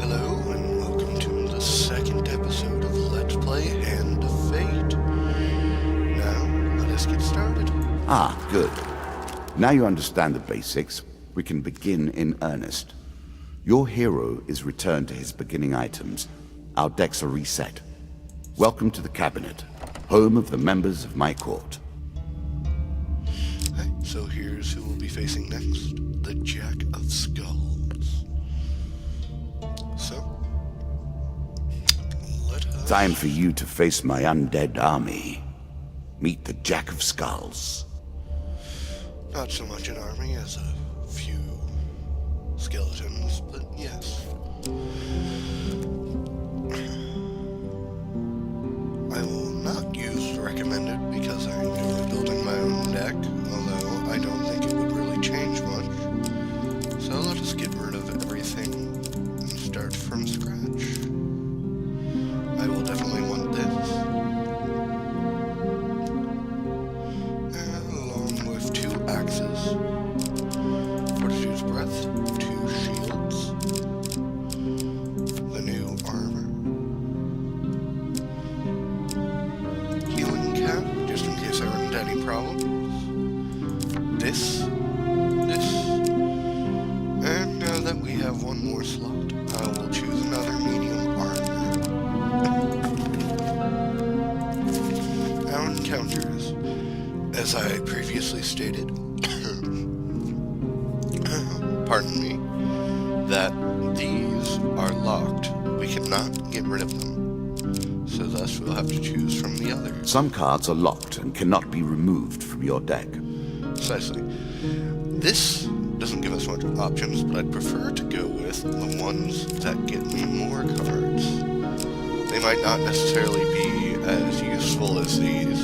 Hello and welcome to the second episode of Let's Play Hand of Fate. Now, let us get started. Ah, good. Now you understand the basics, we can begin in earnest. Your hero is returned to his beginning items. Our decks are reset. Welcome to the cabinet, home of the members of my court. Okay, so here's who we'll be facing next. The Jack of Skulls. So, let us... Time for you to face my undead army. Meet the Jack of Skulls. Not so much an army as a few skeletons, but yes. I will not use recommended because I enjoy building my own deck, although I don't think it would really change much. So let us get rid of everything and start from scratch. I will definitely want this. Along with 2 axes, Fortitude's Breath, 2 shields, the new armor, healing cap, just in case I run into any problems, this, and now that we have one more slot, I will choose another medium armor. Our encounters, as I previously stated, pardon me, that these are locked. We cannot get rid of them, so thus we'll have to choose from the others. Some cards are locked and cannot be removed from your deck. Precisely. This doesn't give us much options, but I'd prefer to go with the ones that get me more cards. They might not necessarily be as useful as these,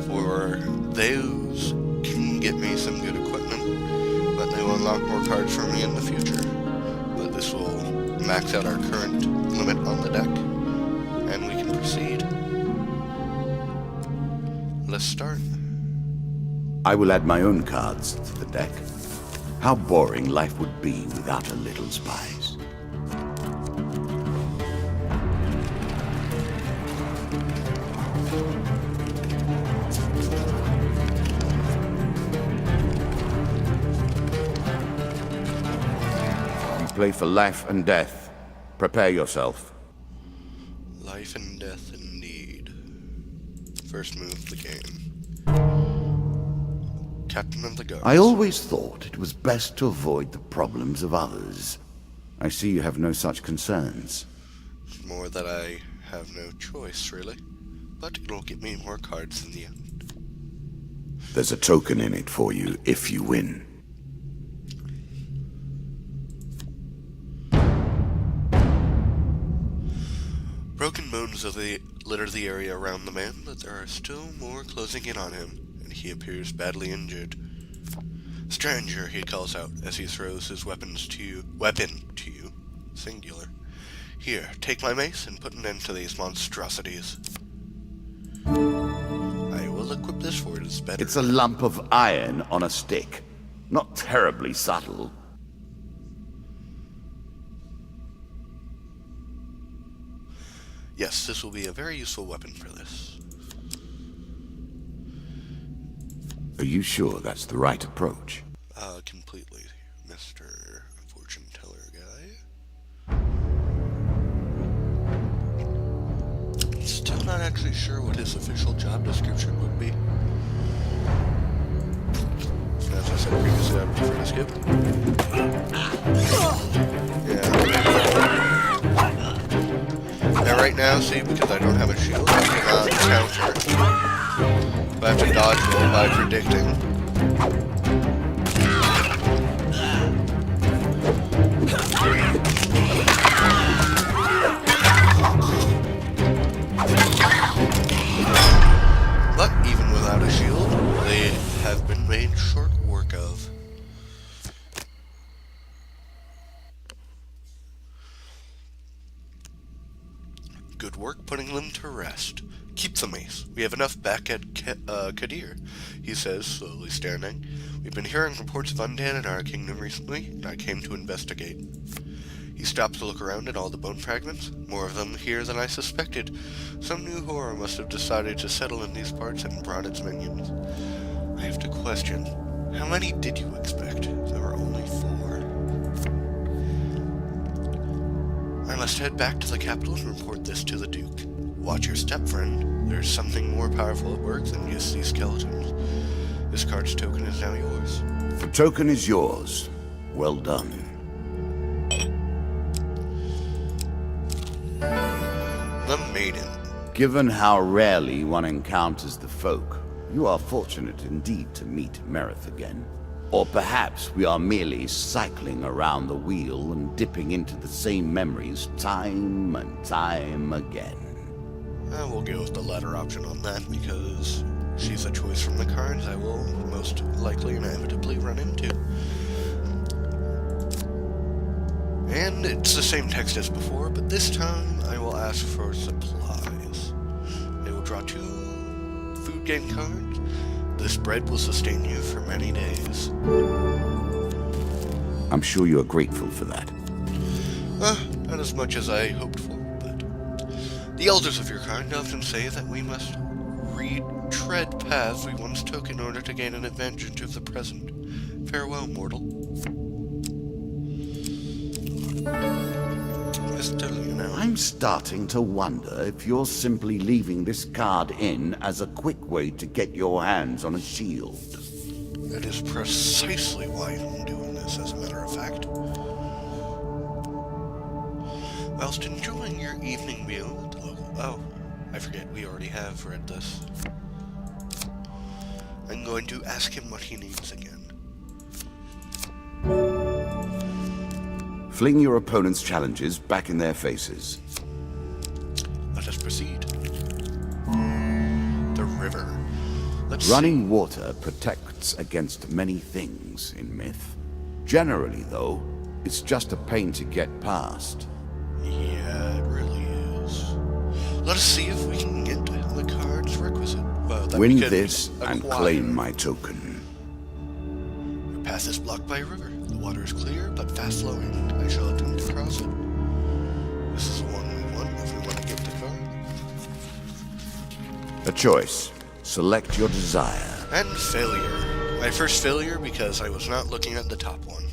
for those can get me some good equipment, but they will unlock more cards for me in the future. But this will max out our current limit on the deck, and we can proceed. Let's start. I will add my own cards to the deck. How boring life would be without a little spice. You play for life and death. Prepare yourself. Life and death indeed. First move of the game. Captain of the Guards. I always thought it was best to avoid the problems of others. I see you have no such concerns. It's more that I have no choice, really. But it'll get me more cards in the end. There's a token in it for you if you win. Broken bones litter the area around the man, but there are still more closing in on him, and he appears badly injured. Stranger, he calls out as he throws his weapon to you, singular. Here, take my mace and put an end to these monstrosities. I will equip this for it as better. It's a lump of iron on a stick. Not terribly subtle. Yes, this will be a very useful weapon for this. Are you sure that's the right approach? Completely, Mr. Fortune Teller guy. Still not actually sure what his official job description would be. As I said previously, I would prefer to skip. Yeah. Now right now, see, because I don't have a shield, I cannot counter. But I have to dodge roll by predicting. But even without a shield, they have been made short work of. Good work putting them to rest. Keep the mace. We have enough back at Kadir, he says, slowly standing. We've been hearing reports of undead in our kingdom recently, and I came to investigate. He stopped to look around at all the bone fragments. More of them here than I suspected. Some new horror must have decided to settle in these parts and brought its minions. I have to question, how many did you expect? There were only 4. I must head back to the capital and report this to the Duke. Watch your step, friend. There's something more powerful at work than just these skeletons. This card's token is now yours. The token is yours. Well done. The Maiden. Given how rarely one encounters the folk, you are fortunate indeed to meet Merith again. Or perhaps we are merely cycling around the wheel and dipping into the same memories time and time again. We'll go with the latter option on that, because she's a choice from the cards I will most likely inevitably run into. And it's the same text as before, but this time I will ask for supplies. I will draw 2 food gain cards. This bread will sustain you for many days. I'm sure you are grateful for that. Not as much as I hoped for, but the elders of your kind often say that we must retread paths we once took in order to gain an advantage of the present. Farewell, mortal. Just telling you now. I'm starting to wonder if you're simply leaving this card in as a quick way to get your hands on a shield. That is precisely why I'm doing this, as a matter of fact. Whilst enjoying your evening meal at the local... Oh, I forget, we already have read this. I'm going to ask him what he needs again. Fling your opponent's challenges back in their faces. Let us proceed. The river. Running water protects against many things in myth. Generally, though, it's just a pain to get past. Yeah, it really is. Let us see if we can get the cards requisite. Well, that Win we can this and acquire. claim my token. Your path is blocked by a river. The water is clear, but fast-flowing. I shall attempt to cross it. This is the one we want if we want to get the card. A choice. Select your desire. And failure. My first failure because I was not looking at the top one.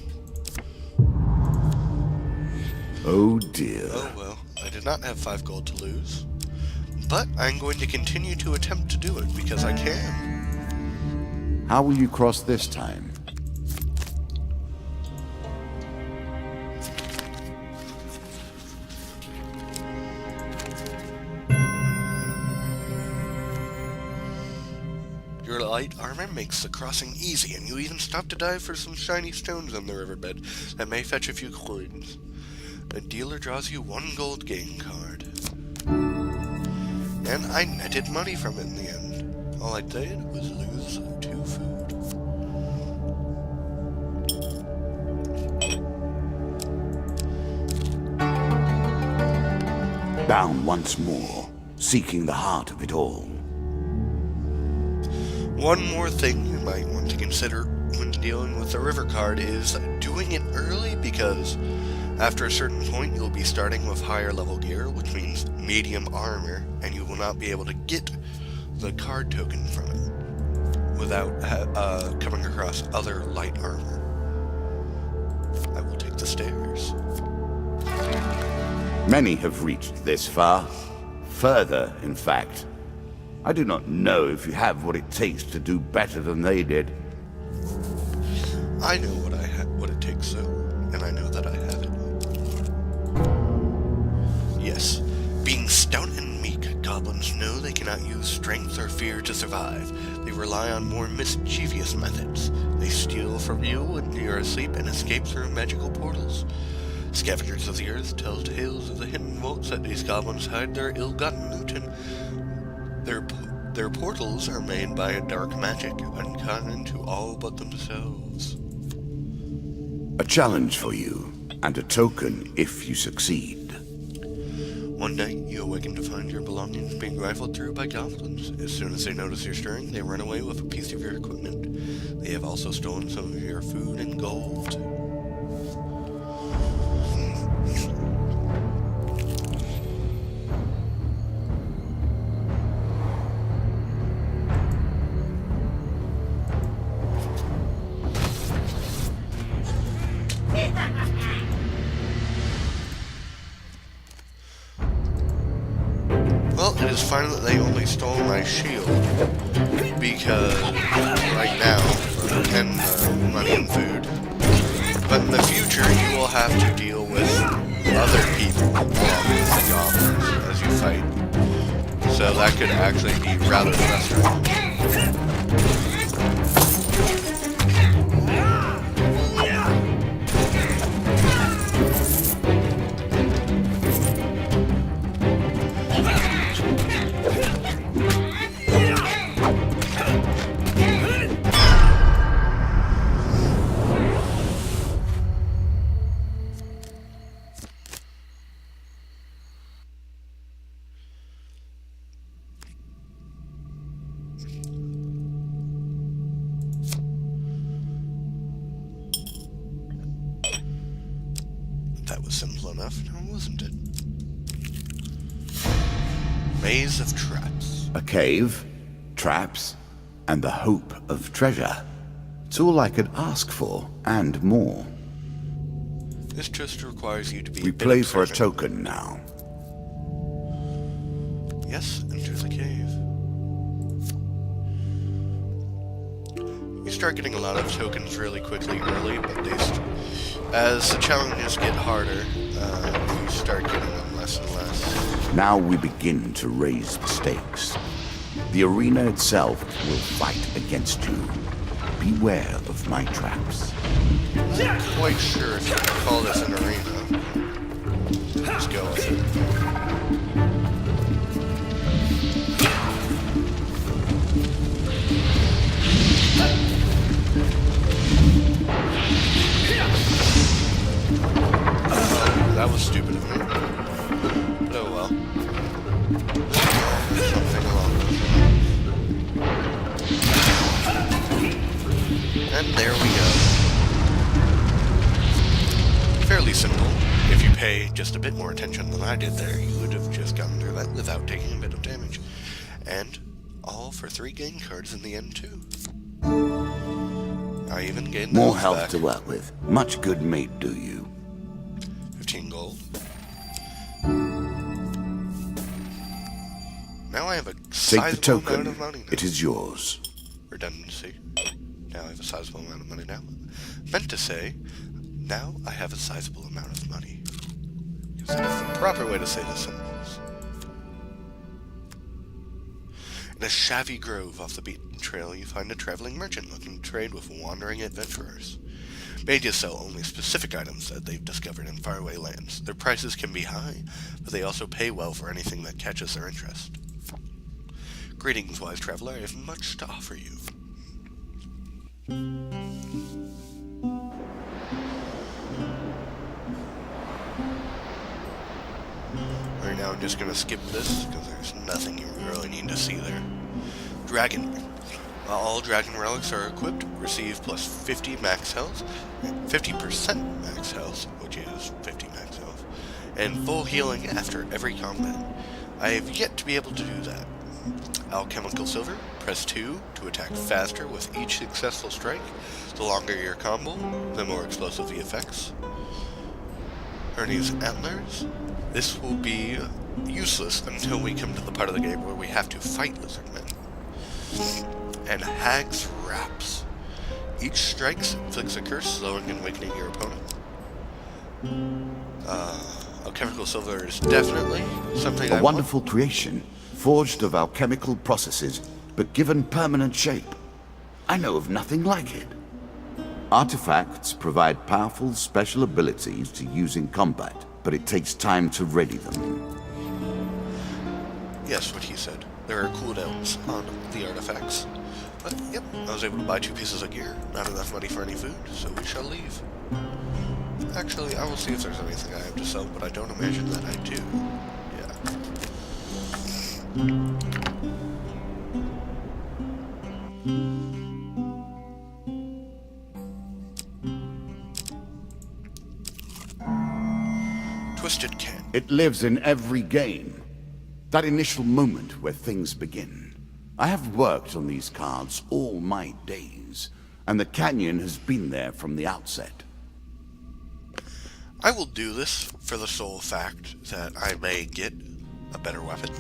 Oh dear. Oh well, I did not have 5 gold to lose. But I'm going to continue to attempt to do it because I can. How will you cross this time? Your light armor makes the crossing easy, and you even stop to dive for some shiny stones on the riverbed that may fetch a few coins. The dealer draws you 1 gold gain card. And I netted money from it in the end. All I did was lose 2 food. Down once more, seeking the heart of it all. One more thing you might want to consider when dealing with the river card is doing it early, because after a certain point you'll be starting with higher level gear, which means medium armor, and you will not be able to get the card token from it without coming across other light armor. I will take the stairs. Many have reached this far. Further, in fact. I do not know if you have what it takes to do better than they did. I know what it takes, though, and I know that I have it. Yes, being stout and meek, goblins know they cannot use strength or fear to survive. They rely on more mischievous methods. They steal from you when you're asleep and escape through magical portals. Scavengers of the earth tell tales of the hidden vaults that these goblins hide their ill-gotten loot in. Their portals are made by a dark magic, uncommon to all but themselves. A challenge for you, and a token if you succeed. One night, you awaken to find your belongings being rifled through by goblins. As soon as they notice you're stirring, they run away with a piece of your equipment. They have also stolen some of your food and gold. Well, it is fine that they only stole my shield, because right now, and money and food. But in the future, you will have to deal with other people along with the goblins as you fight. So that could actually be rather frustrating. That was simple enough, now wasn't it? Maze of traps. A cave, traps, and the hope of treasure. It's all I could ask for, and more. This just requires you to be We play for a token now. Yes, enter the cave. You start getting a lot of tokens really quickly early, but as the challenges get harder, you start getting them less and less. Now we begin to raise the stakes. The arena itself will fight against you. Beware of my traps. I'm not quite sure if you can call this an arena. Let's go with it. That was stupid of me. But oh well. Something along those lines. And there we go. Fairly simple. If you pay just a bit more attention than I did there, you would have just gotten through that without taking a bit of damage. And all for 3 gain cards in the end too. I even gained more those health back. to work with. Much good may it do you. 15 gold. Now I have a Take the sizable token. amount of money now. It is yours. Redundancy. Now I have a sizable amount of money now. Meant to say, now I have a sizable amount of money. Because that is the proper way to say this sentence. In a shabby grove off the beaten trail, you find a traveling merchant looking to trade with wandering adventurers. Mages sell only specific items that they've discovered in faraway lands. Their prices can be high, but they also pay well for anything that catches their interest. Greetings, wise traveler. I have much to offer you. Right now I'm just going to skip this, because there's nothing you really need to see there. Dragon. While all dragon relics are equipped, receive plus 50 max health, 50% max health, which is 50 max health, and full healing after every combat. I have yet to be able to do that. Alchemical Silver, press 2 to attack faster with each successful strike. The longer your combo, the more explosive the effects. Ernie's Antlers. This will be useless until we come to the part of the game where we have to fight lizardmen. And Hag's Wraps. Each strike inflicts a curse, slowing and weakening your opponent. Alchemical Silver is definitely something A wonderful creation, forged of alchemical processes, but given permanent shape. I know of nothing like it. Artifacts provide powerful special abilities to use in combat, but it takes time to ready them. Yes, what he said. There are cooldowns on the artifacts. But, yep, I was able to buy 2 pieces of gear. Not enough money for any food, so we shall leave. Actually, I will see if there's anything I have to sell, but I don't imagine that I do. Yeah. Twisted Can. It lives in every game. That initial moment where things begin. I have worked on these cards all my days, and the canyon has been there from the outset. I will do this for the sole fact that I may get a better weapon,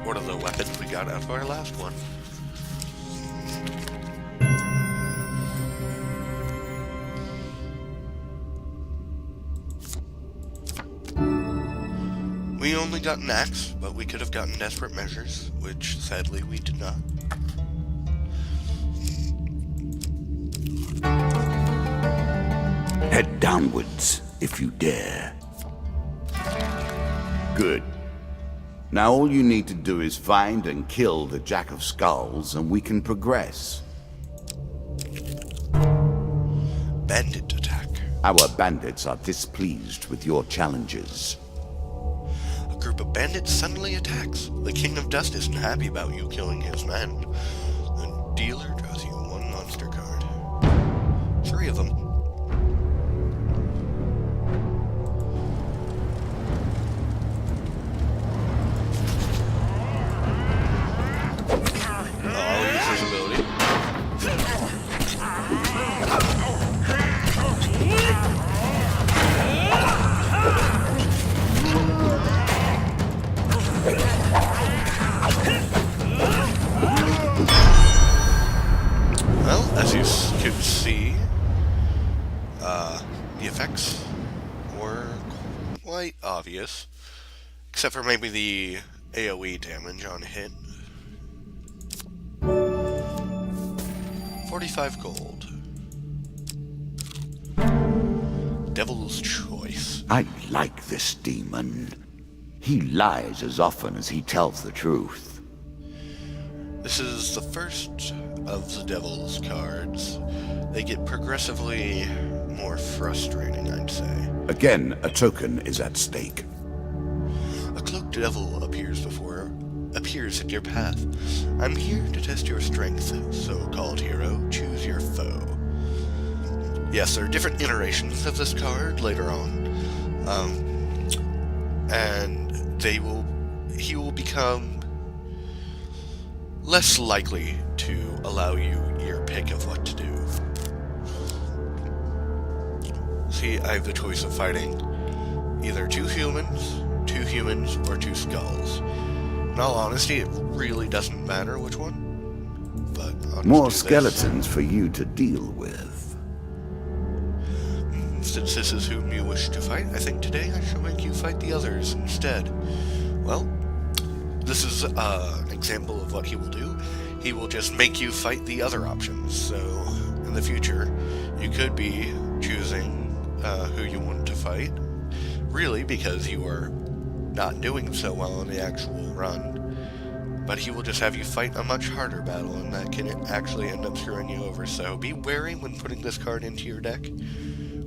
one of the weapons we got out of our last one. We only got an axe, but we could have gotten desperate measures, which sadly we did not. Head downwards, if you dare. Good. Now all you need to do is find and kill the Jack of Skulls, and we can progress. Bandit attack. Our bandits are displeased with your challenges. A group of bandits suddenly attacks. The King of Dust isn't happy about you killing his men. The dealer draws you one monster card. 3 of them. I'll use his ability. Well, as you can see, the effects were quite obvious, except for maybe the AoE damage on hit. 45 gold. Devil's Choice. I like this demon. He lies as often as he tells the truth. This is the first of the Devil's cards. They get progressively more frustrating, I'd say. Again, a token is at stake. A cloaked devil appears in your path. I'm here to test your strength, so-called hero. Choose your foe. Yes, there are different iterations of this card later on. And he will become less likely to allow you your pick of what to do. See, I have the choice of fighting either 2 humans, or 2 skulls. In all honesty, it really doesn't matter which one, but I'll just More do this. skeletons for you to deal with. Since this is whom you wish to fight, I think today I shall make you fight the others instead. Well, this is an example of what he will do. He will just make you fight the other options, so in the future, you could be choosing who you want to fight, really because you are not doing so well in the actual run, but he will just have you fight a much harder battle, and that can actually end up screwing you over, so be wary when putting this card into your deck,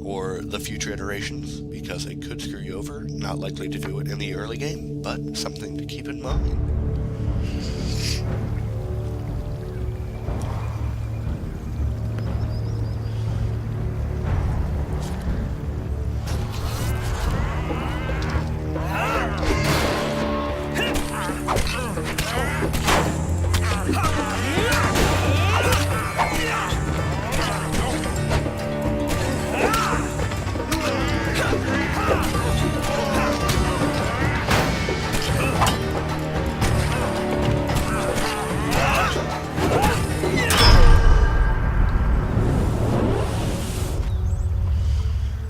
or the future iterations, because it could screw you over. Not likely to do it in the early game, but something to keep in mind.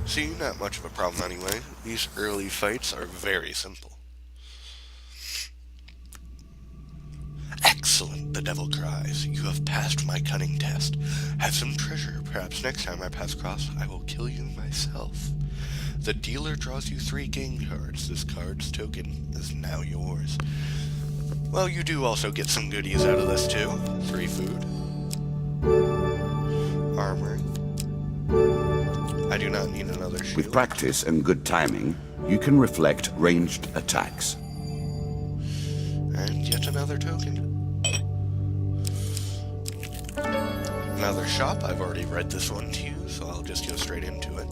See, not much of a problem anyway. These early fights are very simple. Excellent, the devil cries. You have passed my cunning test. Have some treasure. Perhaps next time I pass across, I will kill you myself. The dealer draws you 3 game cards. This card's token is now yours. Well, you do also get some goodies out of this too. 3 food. Armor. I do not need another shield. With practice and good timing, you can reflect ranged attacks. And yet another token. Another shop. I've already read this one to you, so I'll just go straight into it.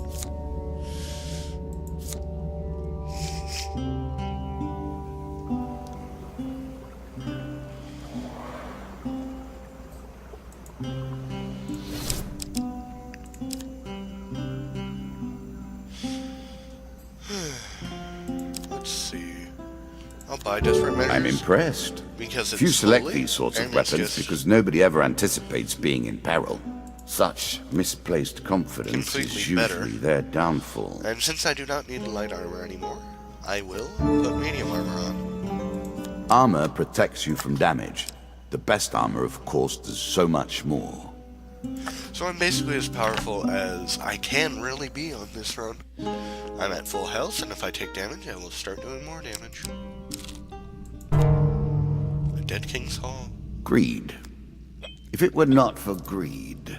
Let's see. I'll buy Desperate Measures. I'm impressed. Because it's Few select slowly, these sorts of and it's weapons just because nobody ever anticipates being in peril. Such misplaced confidence is completely better. usually their downfall. And since I do not need light armor anymore, I will put medium armor on. Armor protects you from damage. The best armor, of course, does so much more. So I'm basically as powerful as I can really be on this run. I'm at full health, and if I take damage, I will start doing more damage. A Dead King's Hall. Greed. If it were not for greed,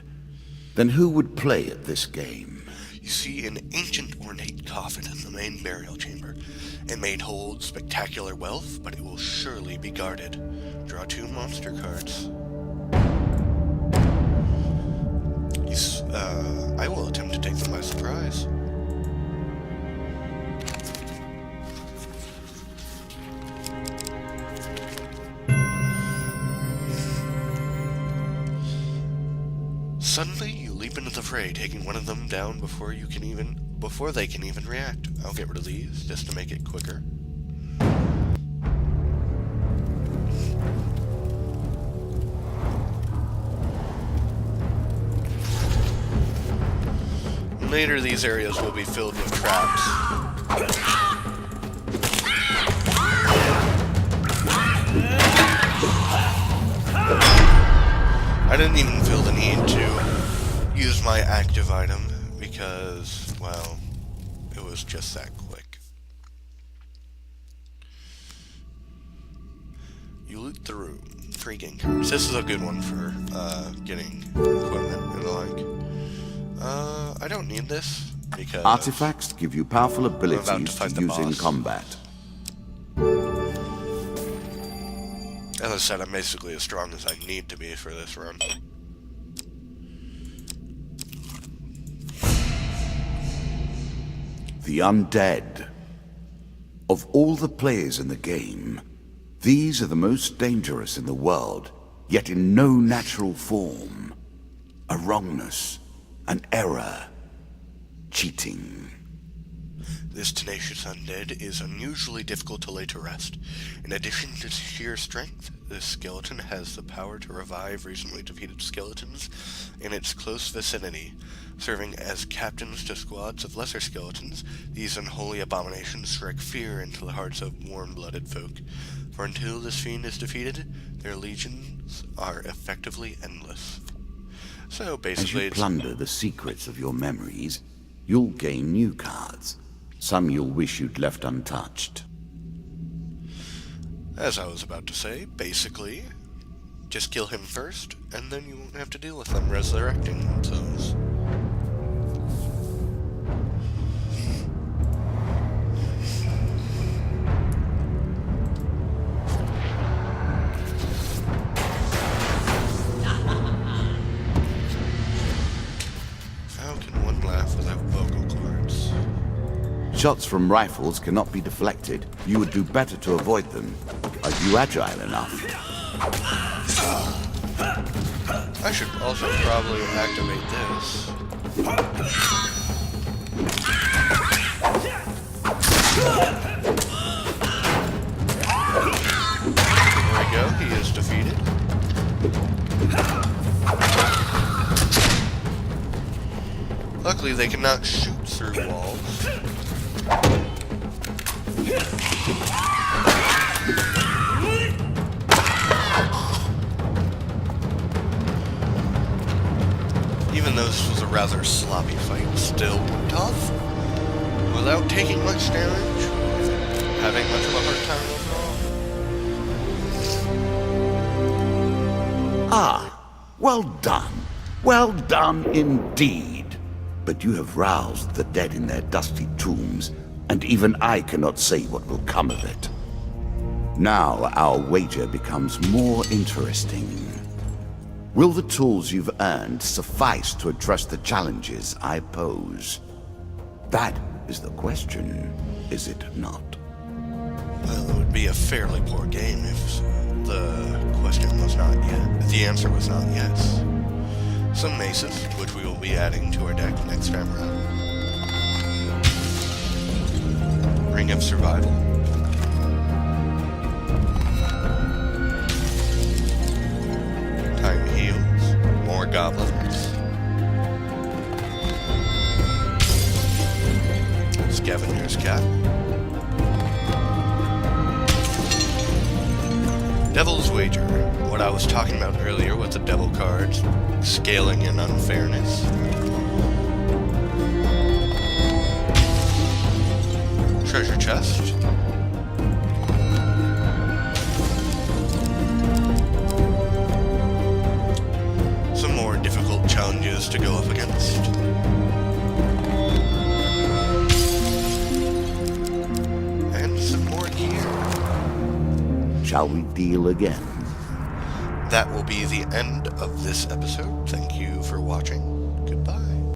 then who would play at this game? You see an ancient ornate coffin in the main burial chamber. It may hold spectacular wealth, but it will surely be guarded. Draw 2 monster cards. I will attempt to take them by surprise. Suddenly, you leap into the fray, taking one of them down before they can even react. I'll get rid of these just to make it quicker. Later, these areas will be filled with traps. I didn't even feel the need to use my active item because, well, it was just that quick. You loot the room. 3 game cards. This is a good one for getting equipment and the like. I don't need this because Artifacts give you powerful about abilities to fight to the use in boss. combat. As I said, I'm basically as strong as I need to be for this run. The undead. Of all the players in the game, these are the most dangerous in the world, yet in no natural form. A wrongness, an error, cheating. This tenacious undead is unusually difficult to lay to rest. In addition to sheer strength, this skeleton has the power to revive recently defeated skeletons in its close vicinity. Serving as captains to squads of lesser skeletons, these unholy abominations strike fear into the hearts of warm-blooded folk. For until this fiend is defeated, their legions are effectively endless. So As basically, you it's plunder the secrets of your memories, you'll gain new cards. Some you'll wish you'd left untouched. as I was about to say, basically, just kill him first, and then you won't have to deal with them resurrecting themselves. How can one laugh without vocal cords? Shots from rifles cannot be deflected. You would do better to avoid them. Are you agile enough? I should also probably activate this. There we go, he is defeated. Luckily, they cannot shoot through walls. Even though this was a rather sloppy fight, still tough, without taking much damage, having much of a hard time overall. Ah, well done. Well done indeed. But you have roused the dead in their dusty tombs, and even I cannot say what will come of it. Now our wager becomes more interesting. Will the tools you've earned suffice to address the challenges I pose? That is the question, is it not? Well, it would be a fairly poor game if the question was not yes. The answer was not yes. Some maces, which we will be adding to our deck next time around. Ring of Survival. goblins. Scavenger's Cap. Devil's Wager. What I was talking about earlier with the devil cards. Scaling and unfairness. Treasure Chest. Some more difficult challenges to go up against. And some more gear. Shall we deal again? That will be the end of this episode. Thank you for watching. Goodbye.